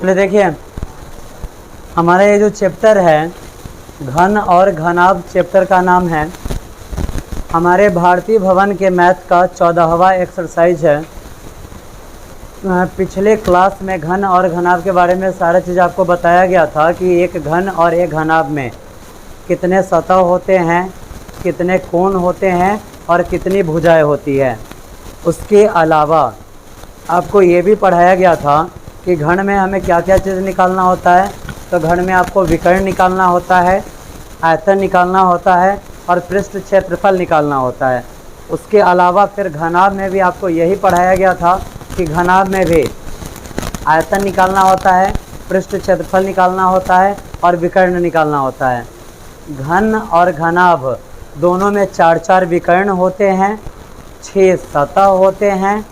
चलिए देखिए, हमारा ये जो चैप्टर है घन और घनाभ चैप्टर का नाम है। हमारे भारतीय भवन के मैथ का 14वां एक्सरसाइज है। पिछले क्लास में घन और घनाभ के बारे में सारा चीज़ आपको बताया गया था कि एक घन और एक घनाभ में कितने सतह होते हैं, कितने कोण होते हैं और कितनी भुजाएं होती है। उसके अलावा आपको ये भी पढ़ाया गया था कि घन में हमें क्या क्या चीज़ निकालना होता है। तो घन में आपको विकर्ण निकालना होता है, आयतन निकालना होता है और पृष्ठ क्षेत्रफल निकालना होता है। उसके अलावा फिर घनाभ में भी आपको यही पढ़ाया गया था कि घनाभ में भी आयतन निकालना होता है, पृष्ठ क्षेत्रफल निकालना होता है और विकर्ण निकालना होता है। घन और घनाभ दोनों में 4-4 विकर्ण होते हैं, 6 सतह होते हैं,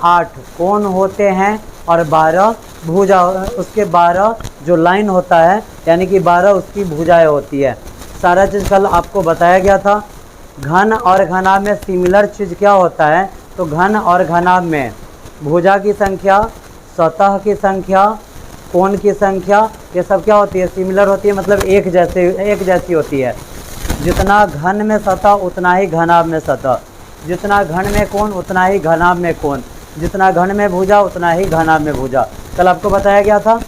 8 कोण होते हैं और 12 भुजा, उसके 12 जो लाइन होता है यानी कि 12 उसकी भुजाएं होती है। सारा चीज़ कल आपको बताया गया था। घन और घनाभ में सिमिलर चीज़ क्या होता है, तो घन और घनाभ में भुजा की संख्या, सतह की संख्या, कोण की संख्या, ये सब क्या होती है, सिमिलर होती है, मतलब एक जैसी होती है। जितना घन में सतह उतना ही घनाभ में सतह, जितना घन में कोण उतना ही घनाभ में कोण, जितना घन में भुजा उतना ही घनाभ में भुजा, कल आपको बताया गया था।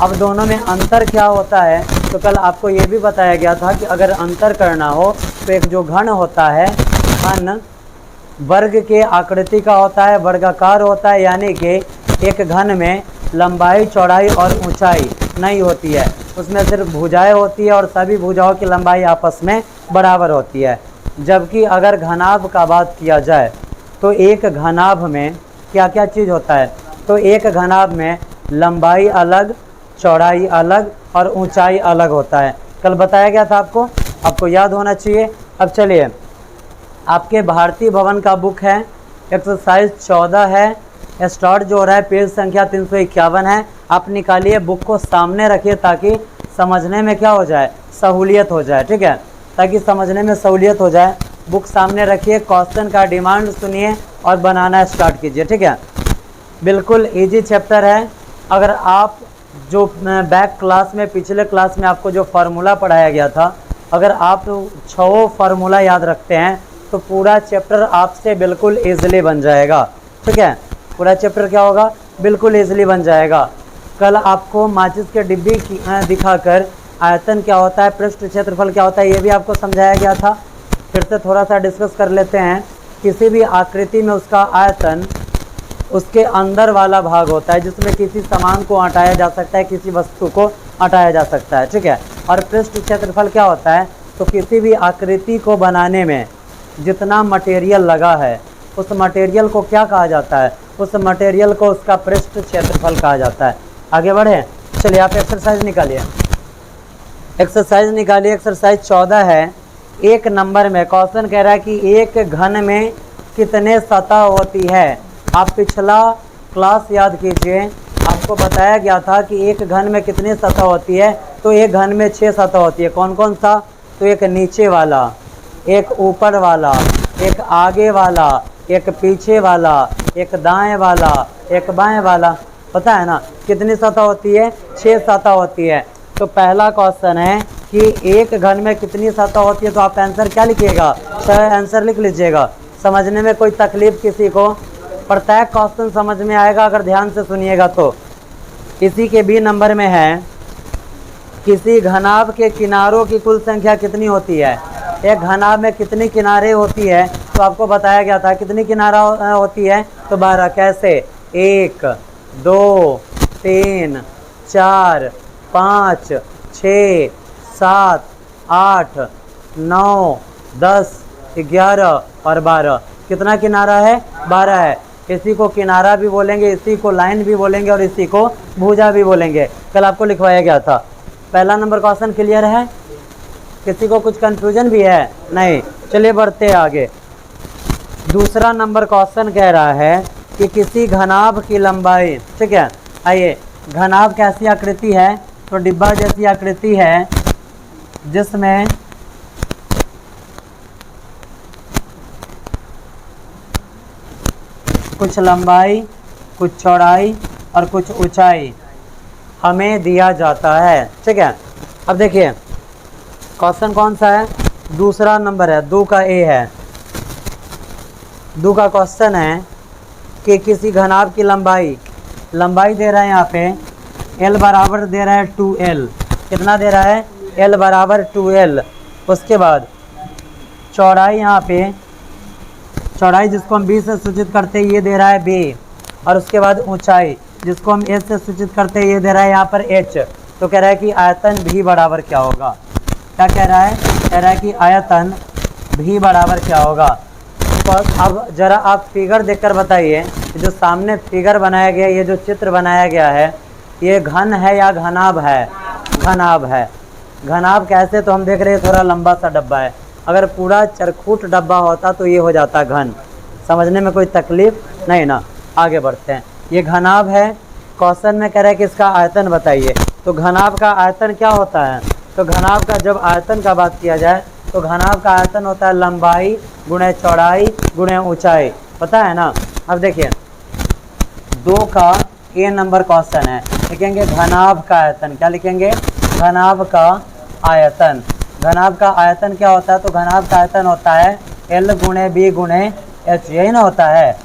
अब दोनों में अंतर क्या होता है, तो कल आपको ये भी बताया गया था कि अगर अंतर करना हो तो एक जो घन होता है, घन वर्ग के आकृति का होता है, वर्गाकार होता है, यानी कि एक घन में लंबाई, चौड़ाई और ऊंचाई नहीं होती है, उसमें सिर्फ भुजाएं होती है और सभी भुजाओं की लंबाई आपस में बराबर होती है। जबकि अगर घनाभ का बात किया जाए तो एक घनाभ में क्या क्या चीज़ होता है, तो एक घनाभ में लंबाई अलग, चौड़ाई अलग और ऊंचाई अलग होता है। कल बताया गया था आपको याद होना चाहिए। अब चलिए, आपके भारतीय भवन का बुक है, एक्सरसाइज 14 है, स्टार्ट जो हो रहा है पेज संख्या 351 है। आप निकालिए, बुक को सामने रखिए ताकि समझने में क्या हो जाए, सहूलियत हो जाए, ठीक है, ताकि समझने में सहूलियत हो जाए। बुक सामने रखिए, क्वेश्चन का डिमांड सुनिए और बनाना स्टार्ट कीजिए, ठीक है। बिल्कुल इजी चैप्टर है। अगर आप जो बैक क्लास में, पिछले क्लास में आपको जो फार्मूला पढ़ाया गया था, अगर आप 6 फार्मूला याद रखते हैं तो पूरा चैप्टर आपसे बिल्कुल ईजिली बन जाएगा, ठीक है। पूरा चैप्टर क्या होगा, बिल्कुल ईजिली बन जाएगा। कल आपको माचिस के डिब्बी दिखाकर आयतन क्या होता है, पृष्ठ क्षेत्रफल क्या होता है, ये भी आपको समझाया गया था। फिर से थोड़ा सा डिस्कस कर लेते हैं। किसी भी आकृति में उसका आयतन उसके अंदर वाला भाग होता है जिसमें किसी सामान को हटाया जा सकता है, किसी वस्तु को हटाया जा सकता है, ठीक है। और पृष्ठ क्षेत्रफल क्या होता है, तो किसी भी आकृति को बनाने में जितना मटेरियल लगा है उस मटेरियल को क्या कहा जाता है, उस मटेरियल को उसका पृष्ठ क्षेत्रफल कहा जाता है। आगे बढ़े, चलिए आप एक्सरसाइज निकालिए। एक्सरसाइज 14 है। 1 नंबर में क्वेश्चन कह रहा है कि एक घन में कितने सतह होती है। आप पिछला क्लास याद कीजिए, आपको बताया गया था कि एक घन में कितनी सतह होती है, तो एक घन में 6 सतह होती है। कौन कौन सा, तो एक नीचे वाला, एक ऊपर वाला, एक आगे वाला, एक पीछे वाला, एक दाएं वाला, एक बाएं वाला, पता है ना। कितनी सतह होती है, 6 सतह होती है। तो पहला क्वेश्चन है कि एक घन में कितनी सतह होती है, तो आप आंसर क्या लिखिएगा, आंसर लिख लीजिएगा। समझने में कोई तकलीफ किसी को, प्रत्येक क्वेश्चन समझ में आएगा अगर ध्यान से सुनिएगा तो। इसी के बी नंबर में है, किसी घनाभ के किनारों की कुल संख्या कितनी होती है। एक घनाभ में कितनी किनारे होती है, तो आपको बताया गया था कितनी किनारा होती है, तो 12। कैसे, 1 2 3 4 5 6 7 8 9 10 11 और 12। कितना किनारा है, 12 है। इसी को किनारा भी बोलेंगे, इसी को लाइन भी बोलेंगे और इसी को भुजा भी बोलेंगे। कल आपको लिखवाया गया था। पहला नंबर क्वेश्चन क्लियर है, किसी को कुछ कंफ्यूजन भी है, नहीं। चलिए बढ़ते हैं आगे। दूसरा नंबर क्वेश्चन कह रहा है कि किसी घनाभ की लंबाई, ठीक है। आइए, घनाभ कैसी आकृति है, तो डिब्बा जैसी आकृति है जिसमें कुछ लंबाई, कुछ चौड़ाई और कुछ ऊंचाई हमें दिया जाता है। ठीक है, अब देखिए क्वेश्चन कौन सा है, दूसरा नंबर है, 2 का ए है। 2 का क्वेश्चन है कि किसी घनाभ की लंबाई दे रहा है यहाँ पे l बराबर दे रहा है 2l। कितना दे रहा है, l बराबर 2l। उसके बाद चौड़ाई, यहाँ पे चौड़ाई जिसको हम b से सूचित करते हैं ये दे रहा है b, और उसके बाद ऊंचाई जिसको हम h से सूचित करते हैं ये दे रहा है यहाँ पर h। तो कह रहा है कि आयतन भी बराबर क्या होगा, क्या कह रहा है, कह रहा है कि आयतन भी बराबर क्या होगा। तो अब ज़रा आप फिगर देखकर बताइए, जो सामने फिगर बनाया गया, ये जो चित्र बनाया गया है, ये घन है या घनाभ है, घनाभ है। घनाभ कैसे, तो हम देख रहे हैं थोड़ा लंबा सा डब्बा है, अगर पूरा चरखूट डब्बा होता तो ये हो जाता घन। समझने में कोई तकलीफ नहीं ना। आगे बढ़ते हैं, ये घनाभ है। क्वेश्चन में कह रहा है कि इसका आयतन बताइए। तो घनाभ का आयतन क्या होता है, तो घनाभ का जब आयतन का बात किया जाए तो घनाभ का आयतन होता है लंबाई गुणे चौड़ाई गुणे ऊंचाई, पता है ना। अब देखिए 2 का ए नंबर क्वेश्चन है, लिखेंगे घनाभ का आयतन। क्या लिखेंगे, घनाभ का आयतन। घनाभ का आयतन क्या होता है, तो घनाभ का आयतन होता है l गुणे बी गुणे एच, यही ना होता है।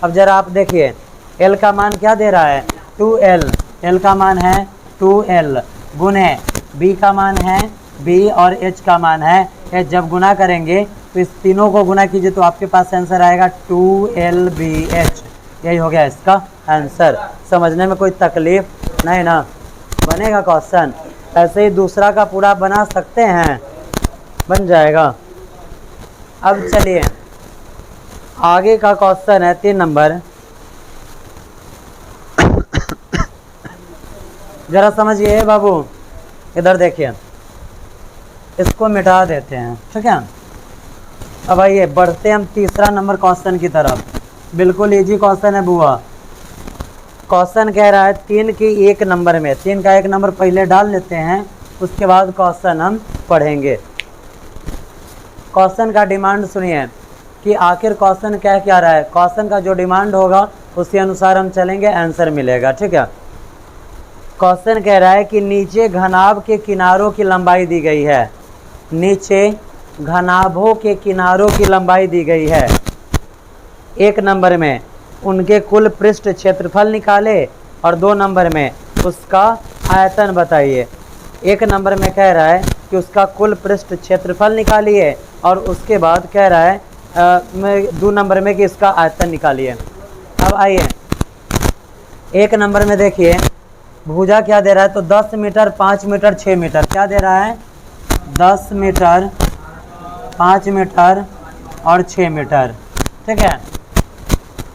अब जरा आप देखिए l का मान क्या दे रहा है, 2l, l का मान है 2l, गुणे b का मान है b और h का मान है h। जब गुना करेंगे तो इस तीनों को गुना कीजिए तो आपके पास आंसर आएगा 2lbh। यही हो गया इसका आंसर। समझने में कोई तकलीफ नहीं ना, बनेगा क्वेश्चन। ऐसे ही दूसरा का पूरा बना सकते हैं, बन जाएगा। अब चलिए आगे का क्वेश्चन है 3 नंबर। जरा समझिए बाबू, इधर देखिए, इसको मिटा देते हैं, ठीक है। अब आइए बढ़ते हम तीसरा नंबर क्वेश्चन की तरफ। बिल्कुल इजी क्वेश्चन है बुआ। क्वेश्चन कह रहा है 3 की 1 नंबर में, 3 का 1 नंबर पहले डाल लेते हैं, उसके बाद क्वेश्चन हम पढ़ेंगे। क्वेश्चन का डिमांड सुनिए कि आखिर क्वेश्चन क्या रहा है। क्वेश्चन का जो डिमांड होगा उसी अनुसार हम चलेंगे, आंसर मिलेगा, ठीक है। क्वेश्चन कह रहा है कि नीचे घनाभ के किनारों की लंबाई दी गई है, नीचे घनाभों के किनारों की लंबाई दी गई है। 1 नंबर में उनके कुल पृष्ठ क्षेत्रफल निकाले और 2 नंबर में उसका आयतन बताइए। 1 नंबर में कह रहा है कि उसका कुल पृष्ठ क्षेत्रफल निकालिए और उसके बाद कह रहा है 2 नंबर में कि इसका आयतन निकालिए। अब आइए 1 नंबर में देखिए भुजा क्या दे रहा है, तो 10 मीटर 5 मीटर 6 मीटर। क्या दे रहा है, 10 मीटर 5 मीटर और 6 मीटर, ठीक है।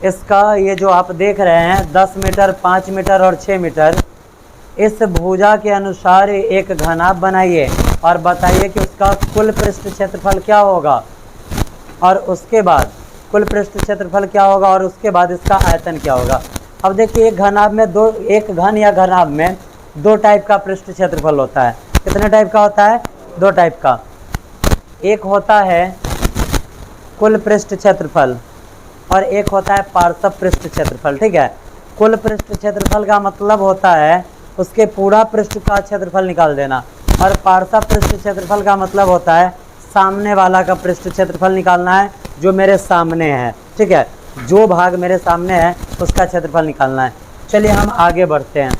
इसका ये जो आप देख रहे हैं 10 मीटर 5 मीटर और 6 मीटर, इस भुजा के अनुसार एक घनाभ बनाइए और बताइए कि उसका कुल पृष्ठ क्षेत्रफल क्या होगा, और उसके बाद कुल पृष्ठ क्षेत्रफल क्या होगा और उसके बाद इसका आयतन क्या होगा। अब देखिए एक घनाभ में एक घन या घनाभ में 2 टाइप का पृष्ठ क्षेत्रफल होता है। कितने टाइप का होता है, 2 टाइप का। एक होता है कुल पृष्ठ क्षेत्रफल और एक होता है पार्श्व पृष्ठ क्षेत्रफल, ठीक है। कुल पृष्ठ क्षेत्रफल का मतलब होता है उसके पूरा पृष्ठ का क्षेत्रफल निकाल देना, और पार्श्व पृष्ठ क्षेत्रफल का मतलब होता है सामने वाला का पृष्ठ क्षेत्रफल निकालना है, जो मेरे सामने है, ठीक है। जो भाग मेरे सामने है उसका क्षेत्रफल निकालना है। चलिए हम आगे बढ़ते हैं।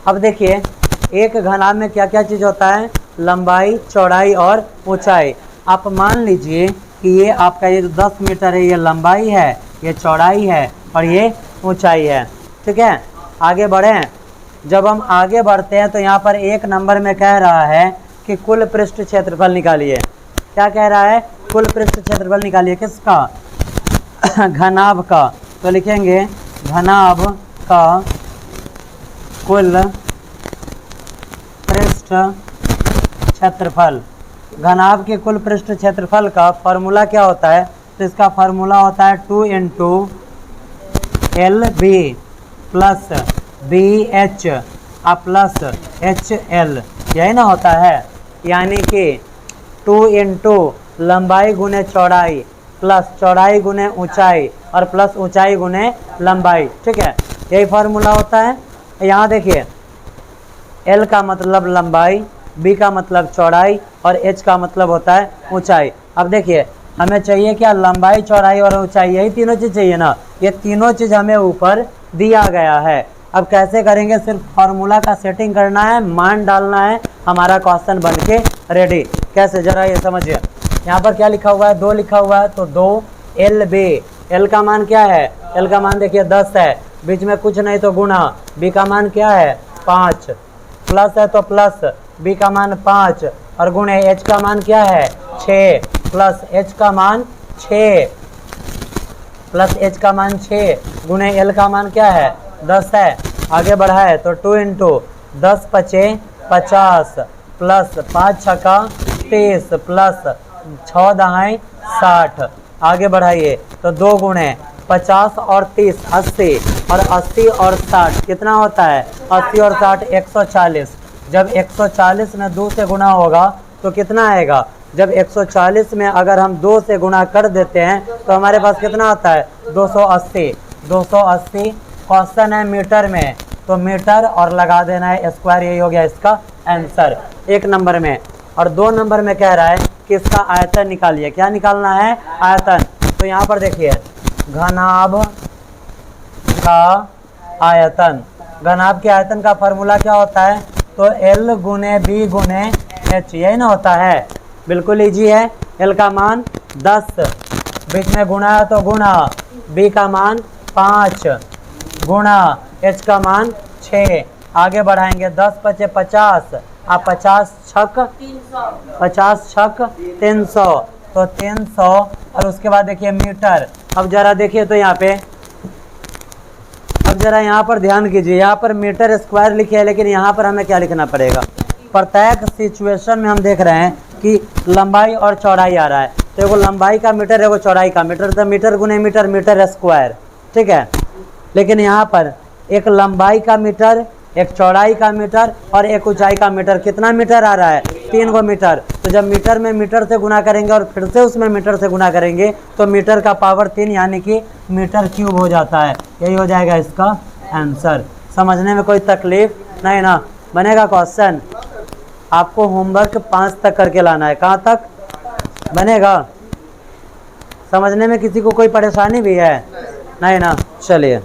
अब देखिए एक घनाभ में क्या क्या चीज़ होता है, लंबाई चौड़ाई और ऊंचाई। आप मान लीजिए कि ये आपका ये 10 मीटर है, ये लंबाई है, ये चौड़ाई है और ये ऊंचाई है, ठीक है। आगे बढ़ें। जब हम आगे बढ़ते हैं तो यहाँ पर 1 नंबर में कह रहा है कि कुल पृष्ठ क्षेत्रफल निकालिए। क्या कह रहा है, कुल पृष्ठ क्षेत्रफल निकालिए। किसका, घनाभ का। तो लिखेंगे घनाभ का कुल पृष्ठ क्षेत्रफल। घनाभ के कुल पृष्ठ क्षेत्रफल का फॉर्मूला क्या होता है, तो इसका फॉर्मूला होता है 2 × LB plus BH plus HL, यही ना होता है। यानी कि 2 × लंबाई गुने चौड़ाई प्लस चौड़ाई गुने ऊंचाई और प्लस ऊंचाई गुने लंबाई, ठीक है। यही फार्मूला होता है। यहाँ देखिए एल का मतलब लंबाई, बी का मतलब चौड़ाई और एच का मतलब होता है ऊंचाई। अब देखिए हमें चाहिए क्या, लंबाई, चौड़ाई और ऊंचाई, यही तीनों चीज़ चाहिए ना। ये तीनों चीज़ हमें ऊपर दिया गया है। अब कैसे करेंगे, सिर्फ फार्मूला का सेटिंग करना है, मान डालना है, हमारा क्वेश्चन बन के रेडी। कैसे, जरा ये समझिए। यहाँ पर क्या लिखा हुआ है, 2 लिखा हुआ है, तो 2 एल बी। एल का मान क्या है, एल का मान देखिए 10 है, बीच में कुछ नहीं तो गुना। बी का मान क्या है 5, प्लस है तो प्लस, बी का मान 5 और गुणे एच का मान क्या है 6, प्लस एच का मान 6, प्लस एच का मान 6 गुणे एल का मान क्या है 10 है। आगे बढ़ा है तो 2 इंटू 10 पचे 50 प्लस 5 छक्का 30 प्लस 6 दहाई 60। आगे बढ़ाइए तो 2 गुणे 50 और 30 80 और 80 और 60 कितना होता है 80 और 60 140। जब 140 में 2 से गुना होगा तो कितना आएगा, जब 140 में अगर हम 2 से गुना कर देते हैं तो हमारे पास कितना आता है 280। 280 क्वेश्चन है मीटर में, तो मीटर और लगा देना है स्क्वायर, यही हो गया इसका आंसर 1 नंबर में। और 2 नंबर में कह रहा है कि इसका आयतन निकालिए। क्या निकालना है, आयतन। तो यहाँ पर देखिए घनाभ का आयतन, घनाभ के आयतन का फॉर्मूला क्या होता है, तो L गुने बी गुने एच, यही ना होता है। बिल्कुल इजी है। L का मान 10, बीच में गुणा है तो गुणा, B का मान 5 गुणा H का मान 6। आगे बढ़ाएंगे 10 पचे 50, आप 50 छक 300, तो 300 और उसके बाद देखिए मीटर। अब जरा देखिए तो यहाँ पे, अब जरा यहाँ पर ध्यान कीजिए, यहाँ पर मीटर स्क्वायर लिखे है, लेकिन यहाँ पर हमें क्या लिखना पड़ेगा। प्रत्येक सिचुएशन में हम देख रहे हैं कि लंबाई और चौड़ाई आ रहा है, तो एगो लंबाई का मीटर एगो चौड़ाई का मीटर, तो मीटर गुने मीटर, मीटर स्क्वायर, ठीक है। लेकिन यहाँ पर एक लंबाई का मीटर, एक चौड़ाई का मीटर और एक ऊंचाई का मीटर, कितना मीटर आ रहा है 3 गो मीटर। तो जब मीटर में मीटर से गुना करेंगे और फिर से उसमें मीटर से गुना करेंगे तो मीटर का पावर 3 यानी कि मीटर क्यूब हो जाता है। यही हो जाएगा इसका आंसर। समझने में कोई तकलीफ नहीं ना। बनेगा क्वेश्चन, आपको होमवर्क 5 तक करके लाना है। कहाँ तक बनेगा, समझने में किसी को कोई परेशानी भी है नहीं ना। चलिए।